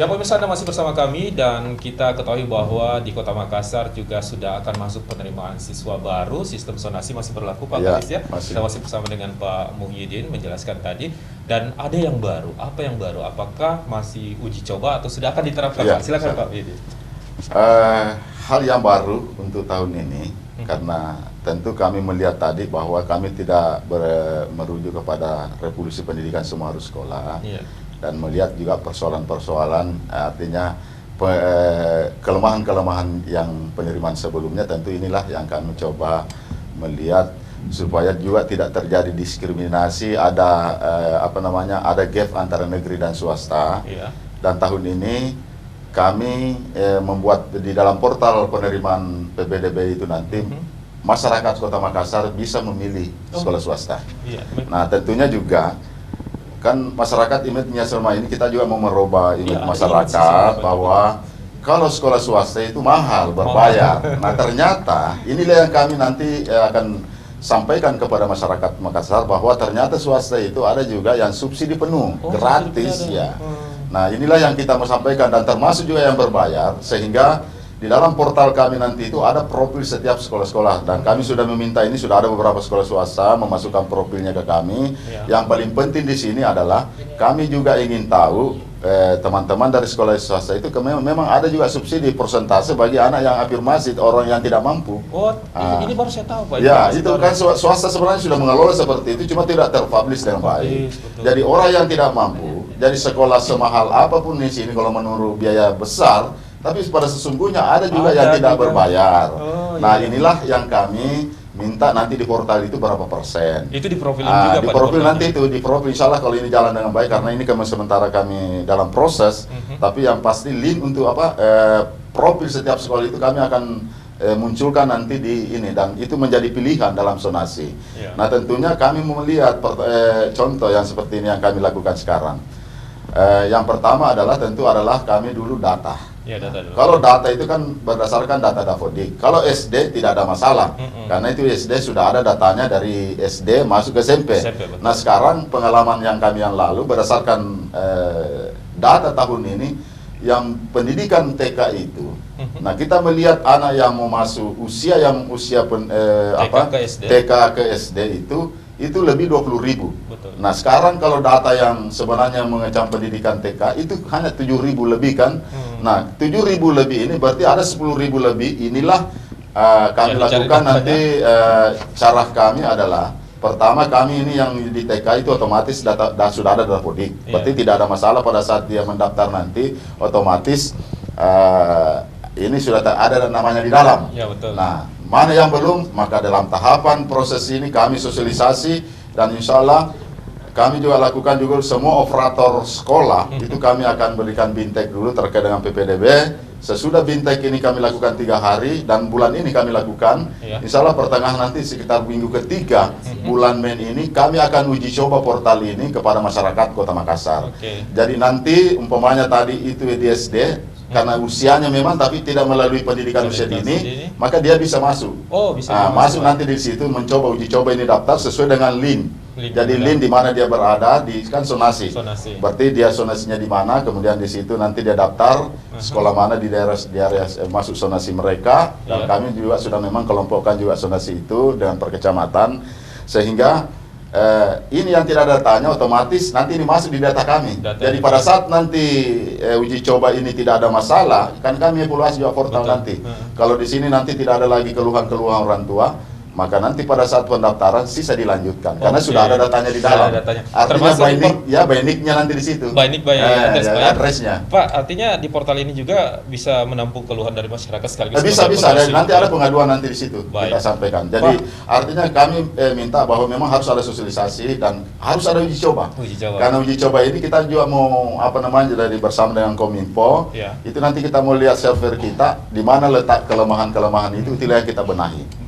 Ya pemirsa, Anda masih bersama kami dan kita ketahui bahwa di Kota Makassar juga sudah akan masuk penerimaan siswa baru. Sistem zonasi masih berlaku Pak Kadis ya. Kita masih bersama dengan Pak Muhyiddin menjelaskan tadi. Dan ada yang baru. Apa yang baru? Apakah masih uji coba atau sudah akan diterapkan? Ya, silakan Pak Muhyiddin. Hal yang baru untuk tahun ini karena tentu kami melihat tadi bahwa kami tidak merujuk kepada revolusi pendidikan semua harus sekolah. Dan melihat juga persoalan-persoalan, artinya kelemahan-kelemahan yang penerimaan sebelumnya, tentu inilah yang kami coba melihat supaya juga tidak terjadi diskriminasi, ada ada gap antara negeri dan swasta. Dan tahun ini kami membuat di dalam portal penerimaan PBDB itu nanti masyarakat Kota Makassar bisa memilih sekolah swasta. Nah tentunya juga kan masyarakat image-nya selama ini kita juga mau merubah image masyarakat bahwa kalau sekolah swasta itu mahal, berbayar. Nah ternyata inilah yang kami nanti akan sampaikan kepada masyarakat Makassar bahwa ternyata swasta itu ada juga yang subsidi penuh, gratis ya. Nah inilah yang kita mau sampaikan dan termasuk juga yang berbayar, sehingga di dalam portal kami nanti itu ada profil setiap sekolah-sekolah dan kami sudah meminta ini, sudah ada beberapa sekolah swasta memasukkan profilnya ke kami. Yang paling penting di sini adalah kami juga ingin tahu teman-teman dari sekolah swasta itu memang ada juga subsidi persentase bagi anak yang afirmasi, orang yang tidak mampu. Ini baru saya tahu Pak. Ya itu kan swasta sebenarnya sudah mengelola seperti itu, cuma tidak terpublish dengan baik. Jadi orang yang tidak mampu, jadi sekolah semahal apapun di sini kalau menurut biaya besar, tapi pada sesungguhnya ada juga yang tidak berbayar. Nah inilah yang kami minta nanti di portal itu berapa persen. Itu di profil juga di profil nanti itu, di profil insya Allah kalau ini jalan dengan baik, karena ini sementara kami dalam proses. Tapi yang pasti link untuk profil setiap sekolah itu kami akan munculkan nanti di ini, dan itu menjadi pilihan dalam zonasi. Nah tentunya kami melihat contoh yang seperti ini yang kami lakukan sekarang. Yang pertama adalah tentu adalah kami dulu data. Kalau data itu kan berdasarkan data Dafodik. Kalau SD tidak ada masalah, karena itu SD sudah ada datanya dari SD masuk ke SMP. Nah sekarang pengalaman yang kami yang lalu berdasarkan data tahun ini, yang pendidikan TK itu, nah kita melihat anak yang mau masuk usia TK ke SD itu lebih 20.000. Nah sekarang kalau data yang sebenarnya mengecam pendidikan TK itu hanya 7.000 lebih kan. Nah 7.000 lebih ini berarti ada 10.000 lebih. Inilah kami lakukan nanti. Cara kami adalah pertama, kami ini yang di TK itu otomatis sudah ada Dafodik. Berarti tidak ada masalah pada saat dia mendaftar nanti, otomatis ini sudah ada namanya di dalam. Nah mana yang belum, maka dalam tahapan proses ini kami sosialisasi, dan insya Allah kami juga lakukan juga semua operator sekolah itu kami akan berikan bintek dulu terkait dengan PPDB. Sesudah bintek ini kami lakukan 3 hari, dan bulan ini kami lakukan insya Allah pertengahan nanti sekitar minggu ketiga bulan Mei ini kami akan uji coba portal ini kepada masyarakat Kota Makassar. Jadi nanti umpamanya tadi itu di SD, karena usianya memang tapi tidak melalui pendidikan usia dini, maka dia bisa masuk. Masuk nanti di situ mencoba uji coba ini, daftar sesuai dengan link. Jadi link di mana dia berada di kan zonasi. Berarti dia zonasinya di mana, kemudian di situ nanti dia daftar sekolah mana di daerah masuk zonasi mereka, dan kami juga sudah memang kelompokkan juga zonasi itu dengan per kecamatan, sehingga ini yang tidak ada datanya otomatis nanti ini masuk di data kami. Jadi pada saat nanti uji coba ini tidak ada masalah, kan kami evaluasi juga portal nanti. Kalau di sini nanti tidak ada lagi keluhan-keluhan orang tua, maka nanti pada saat pendaftaran sisa dilanjutkan karena sudah ada datanya di dalam. Artinya bainiknya nanti di situ. Addressnya. Pak, artinya di portal ini juga bisa menampung keluhan dari masyarakat sekaligus. Bisa. Nanti ada pengaduan nanti di situ kita sampaikan. Jadi artinya kami minta bahwa memang harus ada sosialisasi dan harus ada uji coba. Karena uji coba ini kita juga mau dari bersama dengan Kominfo. Itu nanti kita mau lihat server kita di mana letak kelemahan-kelemahan itu yang kita benahi.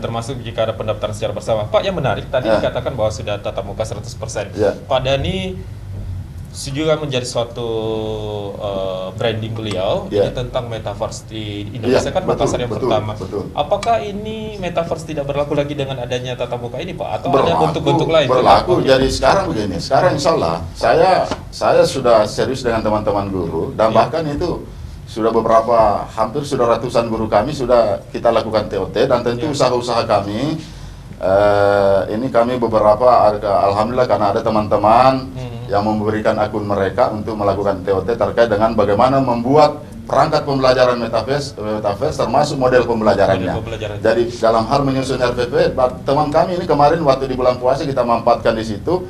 Termasuk jika ada pendaftaran secara bersama. Pak, yang menarik tadi dikatakan bahwa sudah tatap muka 100%. Pak Dhani juga menjadi suatu branding beliau ini tentang metaverse di Indonesia kan Makassar yang pertama. Apakah ini metaverse tidak berlaku lagi dengan adanya tatap muka ini, Pak? Atau ada bentuk-bentuk lain? Berlaku. Jadi sekarang begini, sekarang insya Allah saya sudah serius dengan teman-teman guru dan bahkan itu sudah hampir sudah ratusan guru kami sudah kita lakukan TOT dan tentu usaha-usaha kami ini kami beberapa alhamdulillah karena ada teman-teman yang memberikan akun mereka untuk melakukan TOT terkait dengan bagaimana membuat perangkat pembelajaran metaverse termasuk model pembelajarannya. Jadi dalam hal menyusun RPP, teman kami ini kemarin waktu di bulan puasa kita mampatkan di situ.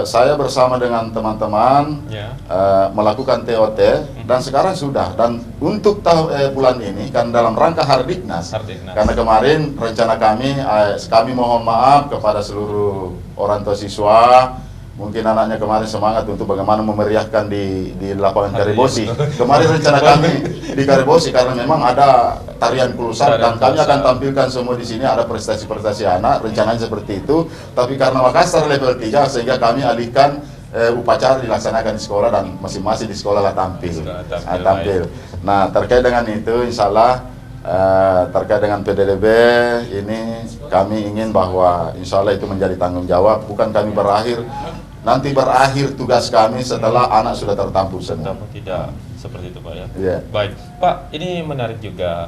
Saya bersama dengan teman-teman melakukan TOT dan sekarang sudah, dan untuk bulan ini kan dalam rangka Hardiknas. Karena kemarin rencana kami mohon maaf kepada seluruh orang tua siswa, mungkin anaknya kemarin semangat untuk bagaimana memeriahkan di lapangan Karibosi. Kemarin rencana kami di Karibosi karena memang ada tarian Kulusar dan kami akan tampilkan semua di sini, ada prestasi-prestasi anak, rencananya seperti itu. Tapi karena Makassar level 3 sehingga kami alihkan upacara dilaksanakan di sekolah dan masing-masing di sekolah lah tampil. Nah, terkait dengan itu insya Allah terkait dengan PDDB ini kami ingin bahwa insya Allah itu menjadi tanggung jawab, bukan kami nanti berakhir tugas kami setelah anak sudah tertampung semua. Tidak seperti itu, Pak, ya. Baik, Pak, ini menarik juga.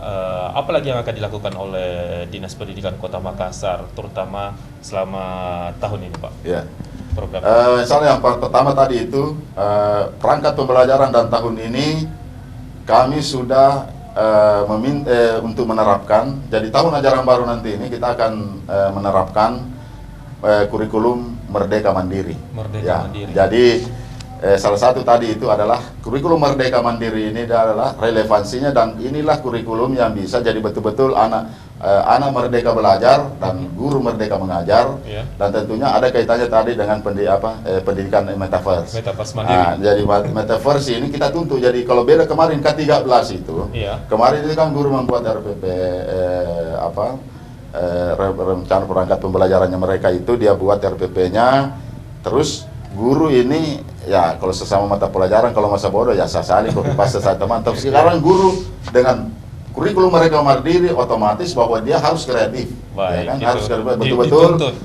Apa lagi yang akan dilakukan oleh Dinas Pendidikan Kota Makassar, terutama selama tahun ini, Pak? Program. Misalnya yang pertama tadi itu perangkat pembelajaran, dan tahun ini kami sudah untuk menerapkan. Jadi tahun ajaran baru nanti ini kita akan menerapkan kurikulum Merdeka Mandiri. Mandiri. Jadi salah satu tadi itu adalah kurikulum Merdeka Mandiri ini adalah relevansinya, dan inilah kurikulum yang bisa jadi betul-betul anak merdeka belajar dan guru merdeka mengajar, dan tentunya ada kaitannya tadi dengan pendidikan metaverse. Jadi metaverse ini kita tuntut. Jadi kalau beda kemarin K13 itu, kemarin itu kan guru membuat RPP rencana perangkat pembelajarannya mereka itu, dia buat RPP-nya, terus guru ini ya kalau sesama mata pelajaran kalau masa bodoh ya saling copy paste saya teman. Tapi sekarang guru dengan kurikulum mereka mandiri otomatis bahwa dia harus kreatif, ya kan? Harus kreatif betul-betul.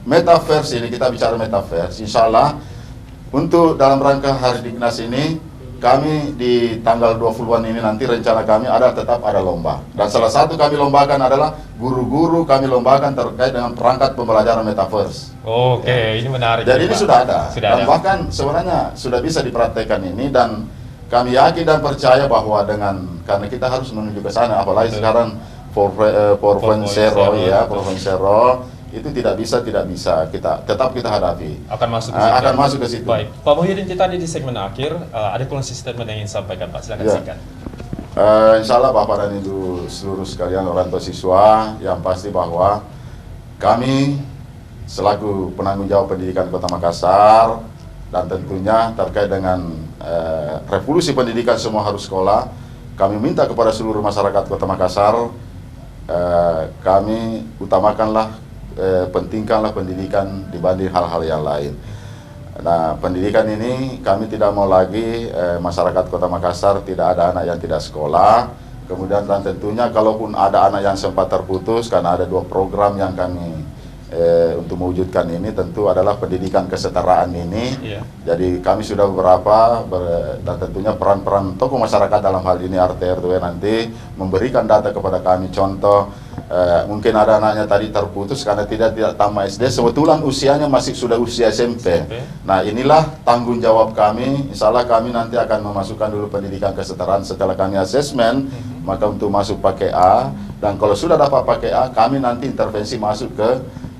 Metaverse ini kita bicara metaverse, insya Allah untuk dalam rangka Hardiknas ini kami di tanggal 20-an ini nanti rencana kami tetap ada lomba. Dan salah satu kami lombakan adalah guru-guru kami lombakan terkait dengan perangkat pembelajaran metaverse. Ini menarik. Jadi ini sudah ada. Dan bahkan sebenarnya sudah bisa dipraktekkan ini, dan kami yakin dan percaya bahwa karena kita harus menuju ke sana, apalagi sekarang 4.0 itu tidak bisa kita hadapi. Akan masuk ke situ. Baik, Pak Muhyiddin, kita di segmen akhir ada closing statement yang ingin disampaikan, Pak. Silakan singkat. Insya Allah Bapak dan Ibu seluruh sekalian orang tua siswa, yang pasti bahwa kami selaku penanggung jawab pendidikan Kota Makassar, dan tentunya terkait dengan revolusi pendidikan semua harus sekolah, kami minta kepada seluruh masyarakat Kota Makassar, kami utamakanlah pentingkanlah pendidikan dibanding hal-hal yang lain. Nah, pendidikan ini kami tidak mau lagi masyarakat Kota Makassar tidak ada anak yang tidak sekolah. Kemudian dan tentunya kalaupun ada anak yang sempat terputus, karena ada 2 program yang kami untuk mewujudkan ini tentu adalah pendidikan kesetaraan ini. Jadi kami sudah beberapa dan tentunya peran-peran tokoh masyarakat dalam hal ini RT RW nanti memberikan data kepada kami. Contoh mungkin ada anaknya tadi terputus karena tidak tamat SD, sebetulnya usianya sudah usia SMP. Nah, inilah tanggung jawab kami. Insya Allah kami nanti akan memasukkan dulu pendidikan kesetaraan setelah kami asesmen, maka untuk masuk pakai A, dan kalau sudah dapat pakai A, kami nanti intervensi masuk ke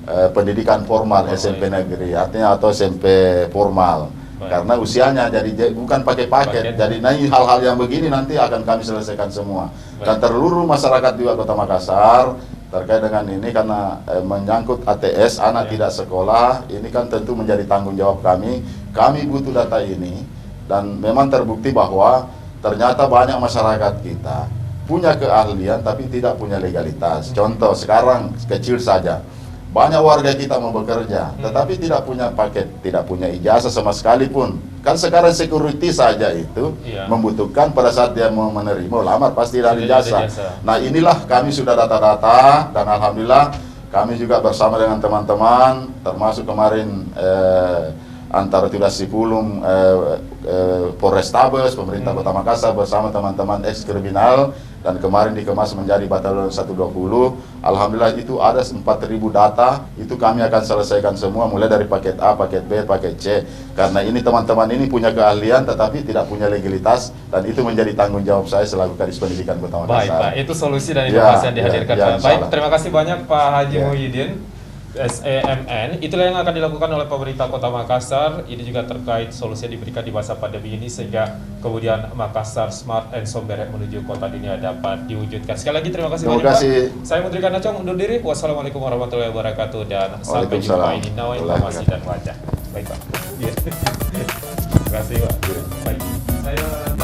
pendidikan formal, SMP negeri, artinya atau SMP formal. Karena usianya jadi bukan pakai paket. Jadi hal-hal yang begini nanti akan kami selesaikan semua. Dan seluruh masyarakat juga Kota Makassar terkait dengan ini, karena menyangkut ATS anak tidak sekolah, ini kan tentu menjadi tanggung jawab kami. Kami butuh data ini, dan memang terbukti bahwa ternyata banyak masyarakat kita punya keahlian tapi tidak punya legalitas. Contoh sekarang kecil saja, banyak warga kita mau bekerja, tetapi tidak punya paket, tidak punya ijazah sama sekali pun. Kan sekarang security saja itu membutuhkan pada saat dia mau menerima lamar pasti ada ijazah. Nah inilah kami sudah data-data dan alhamdulillah kami juga bersama dengan teman-teman, termasuk kemarin antara tugas Sipulung, Polrestabes, pemerintah Kota Makassar bersama teman-teman ex-kriminal, dan kemarin dikemas menjadi Batalion 120. Alhamdulillah itu ada 4.000 data, itu kami akan selesaikan semua mulai dari paket A, paket B, paket C. Karena ini teman-teman ini punya keahlian tetapi tidak punya legalitas, dan itu menjadi tanggung jawab saya selaku Kadis Pendidikan Kota Makassar. Baik Pak, itu solusi dan inovasi yang dihadirkan Pak. Baik, terima kasih banyak Pak Haji Muhyiddin, SEMN. Itulah yang akan dilakukan oleh pemerintah Kota Makassar. Ini juga terkait solusi yang diberikan di masa pandemi ini sehingga kemudian Makassar Smart and Sombere menuju kota dunia dapat diwujudkan. Sekali lagi terima kasih banyak Pak. Saya Menteri Kanacong undur diri. Wassalamualaikum warahmatullahi wabarakatuh dan sampai jumpa. Ini Nawa Informasi dan Wajah. Baik Pak. Terima kasih Pak. Baik. Saya